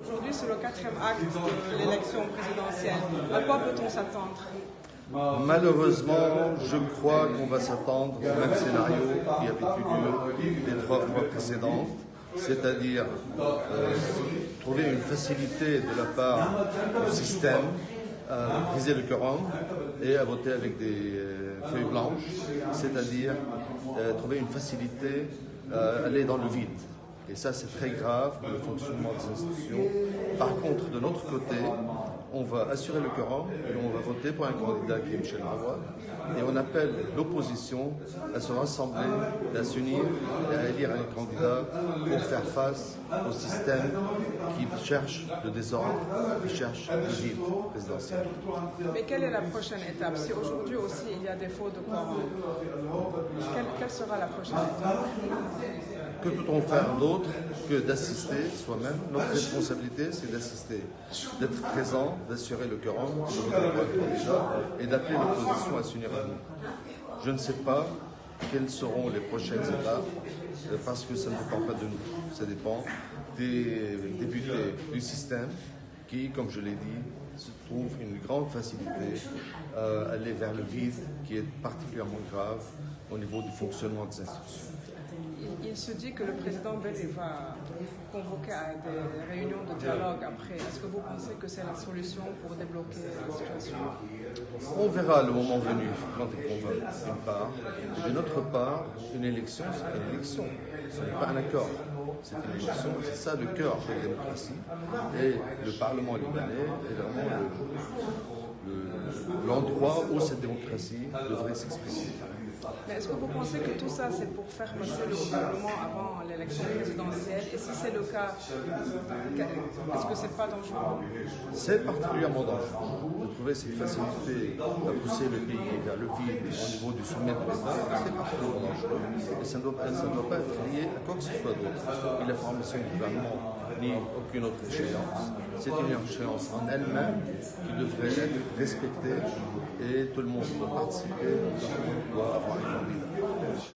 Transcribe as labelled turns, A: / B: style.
A: Aujourd'hui, c'est le 4e acte de l'élection présidentielle. À quoi peut-on s'attendre?
B: Malheureusement, je crois qu'on va s'attendre au même scénario qui avait eu lieu les 3 fois précédentes, c'est-à-dire trouver une facilité de la part du système à briser le quorum et à voter avec des feuilles blanches, c'est-à-dire trouver une facilité à aller dans le vide. Et ça, c'est très grave pour le fonctionnement des institutions. Par contre, de notre côté, on va assurer le quorum et on va voter pour un candidat qui est Michel Marois. Et on appelle l'opposition à se rassembler, à s'unir et à élire un candidat pour faire face au système qui cherche le désordre, qui cherche le vide présidentiel.
A: Mais quelle est la prochaine étape? Si aujourd'hui aussi il y a des faux de quorum, quelle sera la prochaine étape?
B: Que peut-on faire d'autre que d'assister soi-même? Notre responsabilité, c'est d'assister, d'être présent, d'assurer le quorum, de voter pour un candidat et d'appeler l'opposition à s'unir à nous. Je ne sais pas quelles seront les prochaines étapes parce que ça ne dépend pas de nous. Ça dépend des députés du système qui, comme je l'ai dit, se trouvent une grande facilité à aller vers le vide qui est particulièrement grave au niveau du fonctionnement des institutions.
A: Il se dit que le président Bellé va convoquer à des réunions de dialogue après. Est-ce que vous pensez que c'est la solution pour débloquer la situation?
B: On verra le moment venu quand il convoque, d'une part. De notre part, une élection, c'est une élection. Ce n'est pas un accord. C'est une élection, c'est ça le cœur de la démocratie. Et le Parlement libanais est vraiment l'endroit où cette démocratie devrait s'exprimer.
A: Mais est-ce que vous pensez que tout ça, c'est pour faire passer le gouvernement avant l'élection présidentielle? Et si c'est le cas, est-ce que c'est pas dangereux?
B: C'est particulièrement dangereux de trouver cette facilité à pousser le pays vers le vide au niveau du sommet de l'État. C'est particulièrement dangereux et ça ne doit pas être lié à quoi que ce soit d'autre. Ni la formation du gouvernement, ni aucune autre échéance. C'est une échéance en elle-même qui devrait être respectée et tout le monde doit participer, tout le monde doit avoir un candidat.